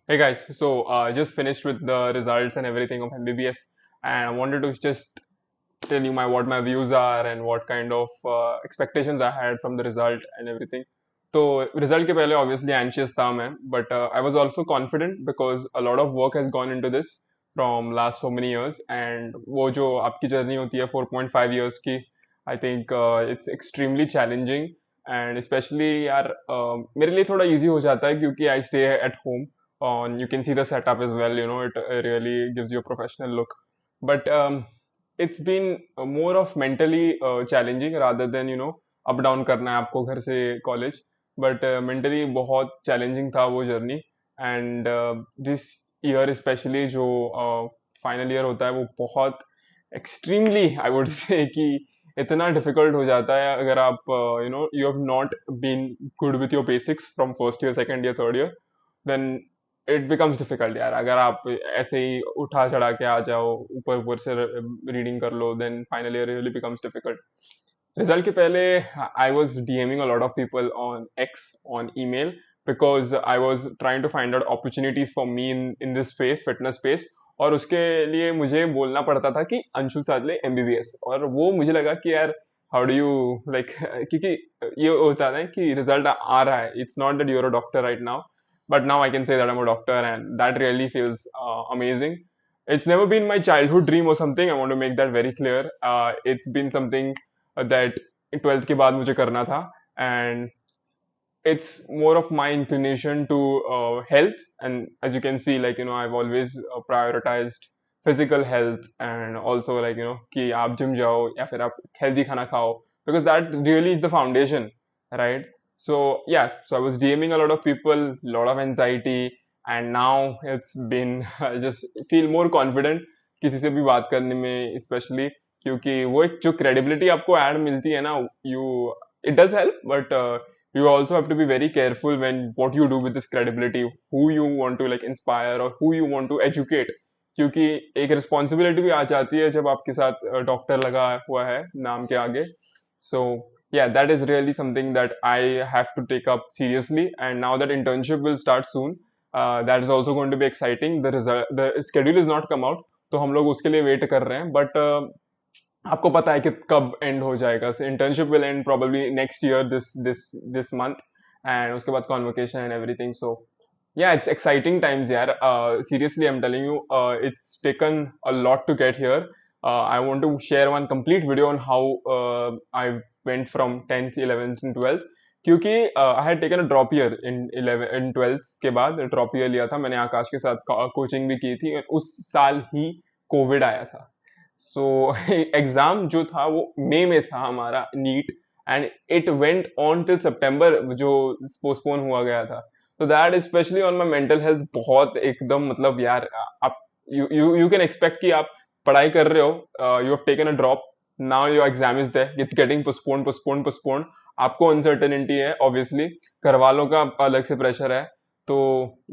Hey guys, so I just finished with the results and everything of MBBS, and I wanted to just tell you what my views are and what kind of expectations I had from the result and everything. तो result के पहले obviously anxious था मैं, but I was also confident because a lot of work has gone into this from last so many years, and वो जो आपकी journey होती है 4.5 years की, I think it's extremely challenging and especially यार मेरे लिए थोड़ा easy हो जाता है क्योंकि I stay at home on you can see the setup as well, it really gives you a professional look, but it's been more of mentally challenging rather than up down करना है आपको घर से college, but mentally बहुत challenging था वो journey, and this year especially जो final year होता है वो बहुत extremely I would say कि इतना difficult हो जाता है अगर आप you have not been good with your basics from first year, second year, third year, then it becomes difficult यार अगर आप ऐसे ही उठा चढ़ा के आ जाओ ऊपर ऊपर से रीडिंग कर लो then finally really becomes difficult result के पहले I was DMing a lot of people on X on email because I was trying to find out opportunities for me in this space fitness space और उसके लिए मुझे बोलना पड़ता था कि अंशुल सादले एमबीबीएस और वो मुझे लगा कि यार हाउ डू यू लाइक क्योंकि ये होता है कि रिजल्ट आ रहा है it's not that you're a doctor right now but now I can say that I'm a doctor, and that really feels amazing. It's never been my childhood dream or something. I want to make that very clear. It's been something that 12th के बाद मुझे करना था, and it's more of my inclination to health. And as you can see, like I've always prioritized physical health and also like कि आप gym जाओ या फिर आप healthy खाना खाओ because that really is the foundation, right? So yeah, so I was DMing a lot of people, lot of anxiety, and now it's been I just feel more confident किसी से भी बात करने में especially क्योंकि वो एक जो credibility आपको ऐड मिलती है ना you it does help but you also have to be very careful when what you do with this credibility, who you want to like inspire or who you want to educate, क्योंकि एक responsibility भी आ जाती है जब आपके साथ doctor लगा हुआ है नाम के आगे. So yeah, that is really something that I have to take up seriously, and now that internship will start soon, that is also going to be exciting. The schedule is not come out, तो हम लोग उसके लिए wait कर रहे हैं, but आपको पता है कि कब एंड हो जाएगा. Internship will and probably next year this month, and उसके बाद convocation and everything. So yeah, it's exciting times, yeah. Seriously, I'm telling you, it's taken a lot to get here. I want to share one complete video on how I went from 10th, 11th and 12th. क्योंकि I had taken a drop year in 11 in 12th के बाद drop year लिया था मैंने आकाश के साथ coaching भी की थी और उस साल ही कोविड आया था. सो एग्जाम जो था वो मई में था हमारा NEET, and it went on till सितंबर जो पोस्टपोन हुआ गया था. तो that specially on my mental health बहुत एकदम मतलब यार आप यू कैन एक्सपेक्ट कि आप पढ़ाई कर रहे हो, you have taken a drop, now your exam is there, it's getting postpone postpone postpone. आपको अनसर्टेनिटी है ऑब्वियसली, घर वालों का अलग से प्रेशर है. तो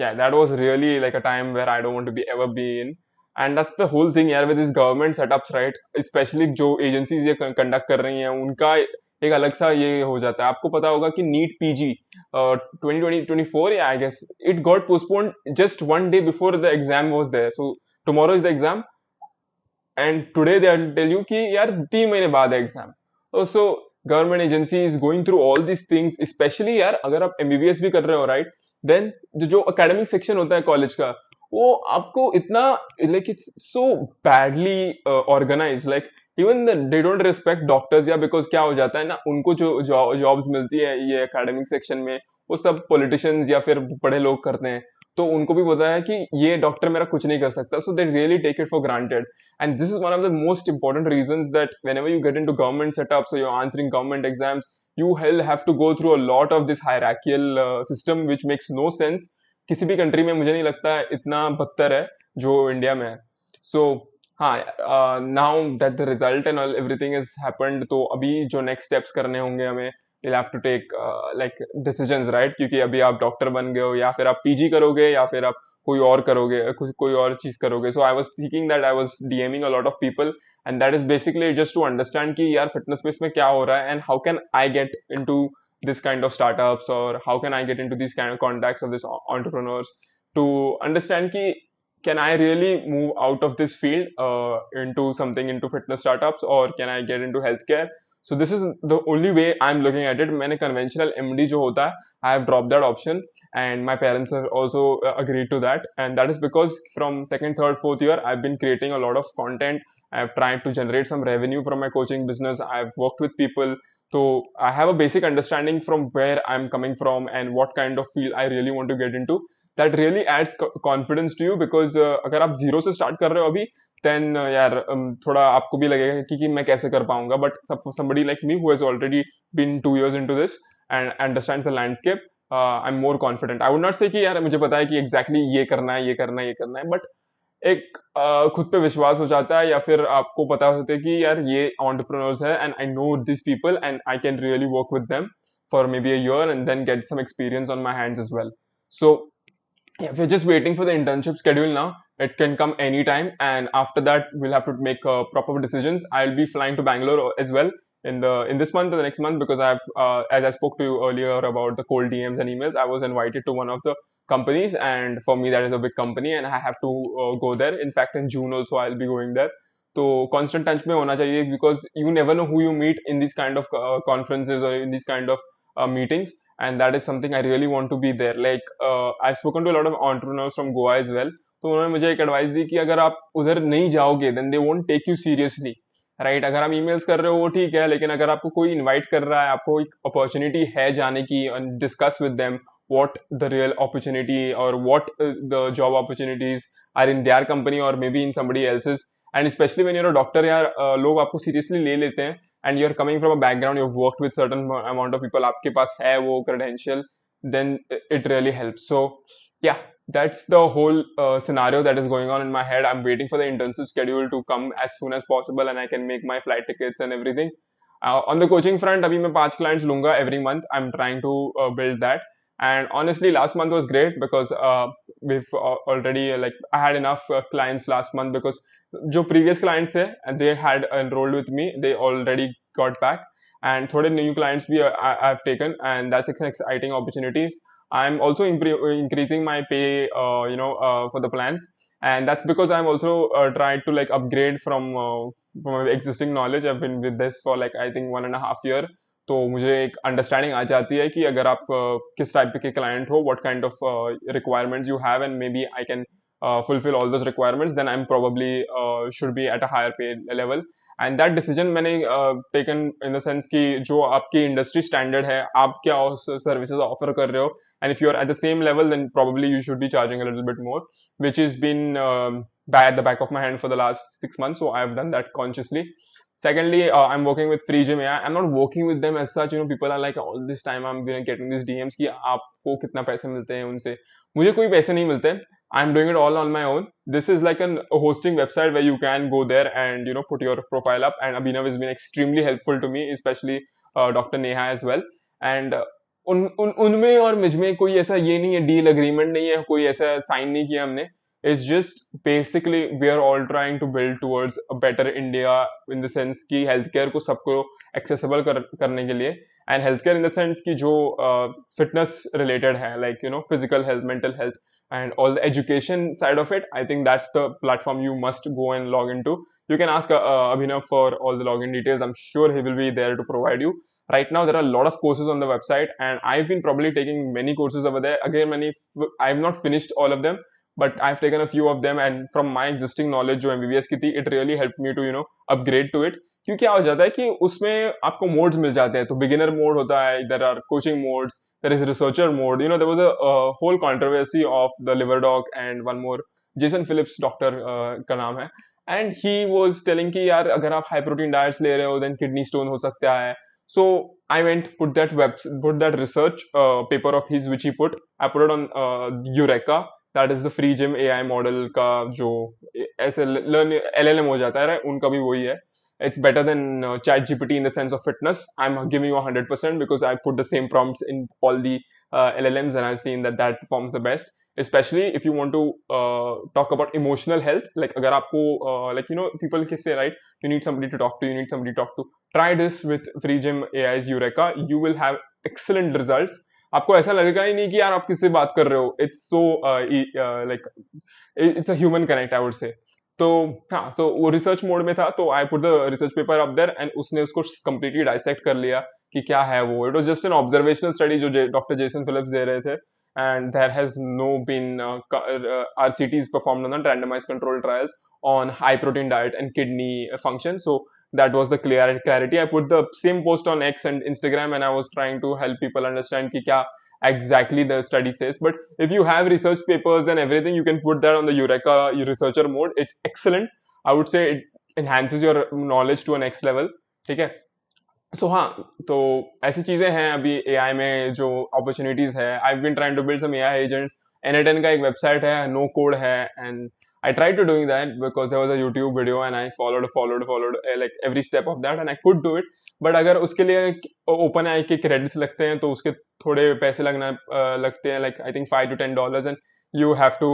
या that was really like a time where I don't want to be ever be in. And that's the whole thing यार with this government setups, right? Specially जो एजेंसीज ये कंडक्ट कर रही हैं उनका एक अलग सा ये हो जाता है. आपको पता होगा कि NEET PG 2024, yeah, I guess it got postponed just one day before the exam was there. So tomorrow is the exam, and today they'll tell you कि यार 3 महीने बाद है exam. So government agency is going through all these things, especially यार अगर आप MBBS भी कर रहे हो, राइट? देन जो एकेडमिक सेक्शन होता है कॉलेज का वो आपको इतना like it's so badly organise, like even they don't respect doctors. या बिकॉज क्या हो जाता है ना, उनको जो जॉब्स मिलती है ये एकेडमिक सेक्शन में वो सब पॉलिटिशियंस या फिर बड़े लोग करते हैं, तो उनको भी पता है कि ये डॉक्टर मेरा कुछ नहीं कर सकता, so they really take it for granted. And this is one of the most important reasons that whenever you get into government setups or you're answering government exams, you will have to go through a lot of this hierarchical system which makes no sense. किसी भी country में मुझे नहीं लगता है इतना बदतर है जो इंडिया में है. सो हाँ, now that the result and all everything is happened, तो अभी जो नेक्स्ट स्टेप्स करने होंगे हमें, we'll have to take like decisions, right? क्योंकि अभी आप डॉक्टर बन गए हो या फिर आप पीजी करोगे या फिर आप कोई और करोगे, कोई और चीज करोगे. So I was speaking that I was DMing a lot of people, and that is basically just to understand कि यार फिटनेस स्पेस में क्या हो रहा है and how can I get into this kind of startups, or how can I get into these kind of contacts of this entrepreneurs, to understand ki can I really move out of this field into something into fitness startups, or can I get into healthcare? So this is the only way I'm looking at it. मैंने conventional MD जो होता है, I have dropped that option, and my parents have also agreed to that, and that is because from second, third, fourth year I've been creating a lot of content. I've tried to generate some revenue from my coaching business. I've worked with people, so I have a basic understanding from where I'm coming from and what kind of field I really want to get into. That really adds confidence to you, because अगर आप zero से start कर रहे हो अभी, then यार थोड़ा आपको भी लगेगा कि मैं कैसे कर पाऊंगा. But somebody like me who has already been 2 years into this and understands the landscape, I'm more confident. I would not say कि यार मुझे पता है कि exactly ये करना है, ये करना है, ये करना है, but एक खुद पे विश्वास हो जाता है, या फिर आपको पता होता है कि यार ये entrepreneurs है and I know these people and I can really work with them for maybe a year and then get some experience on my hands as well. So yeah, we're just waiting for the internship schedule now. It can come anytime, and after that, we'll have to make proper decisions. I'll be flying to Bangalore as well in this month or the next month, because I've as I spoke to you earlier about the cold DMs and emails, I was invited to one of the companies, and for me that is a big company, and I have to go there. In fact, in June also I'll be going there. So constant touch में होना चाहिए, because you never know who you meet in these kind of conferences or in these kind of meetings, and that is something I really want to be there. Like I've spoken to a lot of entrepreneurs from Goa as well. तो उन्होंने मुझे एक advice दी कि अगर आप उधर नहीं जाओगे then they won't take you seriously, right? अगर आप ईमेल्स कर रहे हो वो ठीक है, लेकिन अगर आपको कोई इनवाइट कर रहा है, आपको एक अपॉर्चुनिटी है जाने की, discuss with them what the real opportunity or what the job opportunities are in their company or maybe in somebody else's, and especially when you're a doctor यार लोग आपको seriously ले लेते हैं, and you're coming from a background, you've worked with certain amount of people, आपके पास है वो credential, then it really helps. So yeah, that's the whole scenario that is going on in my head. I'm waiting for the internship schedule to come as soon as possible, and I can make my flight tickets and everything. On the coaching front, अभी मैं 5 clients लूंगा every month. I'm trying to build that. And honestly, last month was great because we've already like I had enough clients last month, because जो previous clients थे and they had enrolled with me, they already got back, and थोड़े new clients भी I've taken, and that's an exciting opportunities. I'm also increasing my pay, for the plans, and that's because I'm also trying to like upgrade from my existing knowledge. I've been with this for like I think 1.5 year. तो मुझे एक understanding आ जाती है कि अगर आप किस type के क्लाइंट हो, what kind of requirements you have, and maybe I can fulfill all those requirements, then I'm probably should be at a higher pay level. And that decision मैंने taken in the sense कि जो आपकी industry standard है, आप क्या services offer कर रहे हो, and if you're at the same level, then probably you should be charging a little bit more, which has been at the back of my hand for the last 6 months, so I've done that consciously. Secondly, I'm working with Free Gym AI. I'm not working with them as such. People are like all this time I'm getting these DMs कि आपको कितना पैसे मिलते हैं उनसे. मुझे कोई पैसे नहीं मिलते. I'm doing it all on my own. This is like a hosting website where you can go there and put your profile up. And Abhinav has been extremely helpful to me, especially Dr. Neha as well. And उनमें और मुझ में कोई ऐसा ये नहीं है, deal agreement नहीं है, कोई ऐसा साइन नहीं किया हमने. It's just basically we are all trying to build towards a better India, in the sense कि healthcare को सबको accessible करने के लिए, and healthcare in the sense कि जो fitness related है, like physical health, mental health, and all the education side of it. I think that's the platform you must go and log into. You can ask Abhinav for all the login details. I'm sure he will be there to provide you. Right now there are a lot of courses on the website, and I've been probably taking many courses over there. Again, I've not finished all of them, but I've taken a few of them, and from my existing knowledge जो MBBS की थी, it really helped me to upgrade to it. क्योंकि क्या हो जाता है कि उसमें आपको मोड्स मिल जाते हैं. तो बिगिनर मोड होता है, there are coaching modes, there is researcher mode. There was a whole controversy of the liver doc and one more Jason Phillips doctor का नाम है, and he was telling कि यार अगर आप high protein diets ले रहे हो then kidney stone हो सकता है. So I went put that research paper of his which he put. I put it on Eureka. That is the free gym AI model का जो ऐसे learn LLM हो जाता है, उनका भी वही है. It's better than chat GPT in the sense of fitness. I'm giving you 100% because I put the same prompts in all the LLMs, and I've seen that performs the best. Especially if you want to talk about emotional health, like अगर आपको people can say, right, you need somebody to talk to, try this with free gym AI's Eureka. You will have excellent results. आपको ऐसा लगेगा ही नहीं कि यार आप किससे बात कर रहे हो. It's so like it's a human connect I would say. तो हाँ, तो वो रिसर्च मोड में था, तो I put the research paper up there and उसने उसको कंप्लीटली डाइसेक्ट कर लिया कि क्या है वो. It was just an observational study जो डॉक्टर जेसन फिलिप्स दे रहे थे, and there has no been RCTs performed on the randomized controlled trials on high protein diet and kidney function. So that was the clarity. I put the same post on X and Instagram, and I was trying to help people understand ki kya exactly the study says. But if you have research papers and everything, you can put that on the Eureka researcher mode. It's excellent. I would say it enhances your knowledge to a next level. ठीक है. सो हाँ, तो ऐसी चीजें हैं अभी AI में जो अपॉर्चुनिटीज है. I been trying to build some AI agents. N10 का एक वेबसाइट है, नो कोड है, and I tried to doing that because there was a YouTube video and I followed like every step of that and I could do it. But अगर उसके लिए open आई के credits लगते हैं तो उसके थोड़े पैसे लगते हैं, like I think $5 to $10, and you have to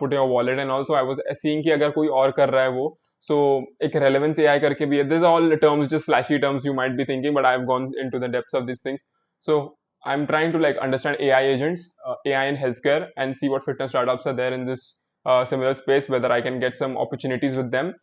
put your wallet. And also I was seeing कि अगर कोई और कर रहा है वो, so एक relevance AI करके भी है. These are all terms, just flashy terms you might be thinking, but I've gone into the depths of these things. So I'm trying to like understand AI agents, AI in healthcare, and see what fitness startups are there in this similar space, whether I can get some opportunities with them.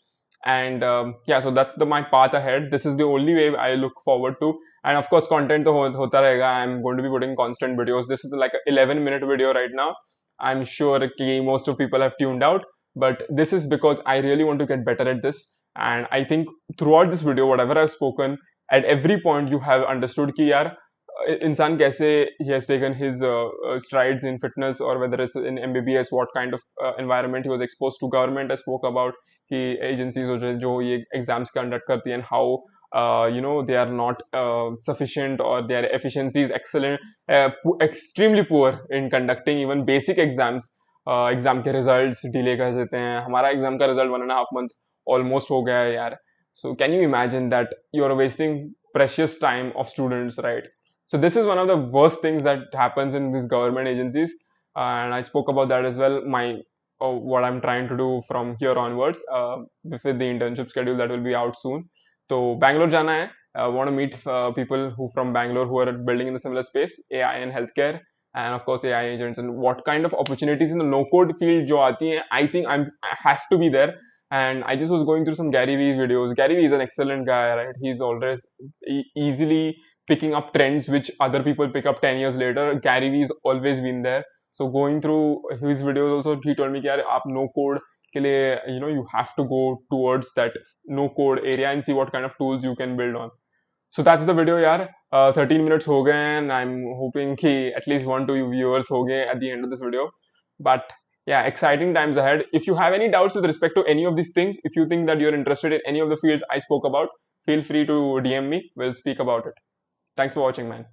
And yeah, so that's my path ahead. This is the only way I look forward to. And of course, content to hota rahega. I'm going to be putting constant videos. This is like an 11-minute video right now. I'm sure most of people have tuned out, but this is because I really want to get better at this. And I think throughout this video, whatever I've spoken, at every point you have understood कि यार इंसान कैसे he has taken his strides in fitness, or whether it's in MBBS, what kind of environment he was exposed to. Government I spoke about कि agencies जो ये exams conduct करती हैं, and how they are not sufficient, or their efficiency is excellent, extremely poor in conducting even basic exams. Exam के results delay कर देते हैं. हमारा एग्जाम का रिजल्ट 1.5 month ऑलमोस्ट हो गया है यार. So can you imagine that you're wasting precious time of students, right? So this is one of the worst things that happens in these government agencies, and I spoke about that as well. What I'm trying to do from here onwards with the internship schedule that will be out soon. So Bangalore jana hai. I want to meet people who from Bangalore who are building in the similar space, AI and healthcare, and of course AI agents, and what kind of opportunities in the no code field jo aati hain. I think I have to be there. And I just was going through some Gary Vee videos. Gary Vee is an excellent guy, right? He's always easily picking up trends which other people pick up 10 years later. Gary Vee has always been there. So going through his videos also, he told me कि यार आप no code के लिए you have to go towards that no code area and see what kind of tools you can build on. So that's the video यार. 13 minutes हो गए and I'm hoping कि at least 1-2 viewers हो गए at the end of this video. But yeah, exciting times ahead. If you have any doubts with respect to any of these things, if you think that you're interested in any of the fields I spoke about, feel free to DM me. We'll speak about it. Thanks for watching, man.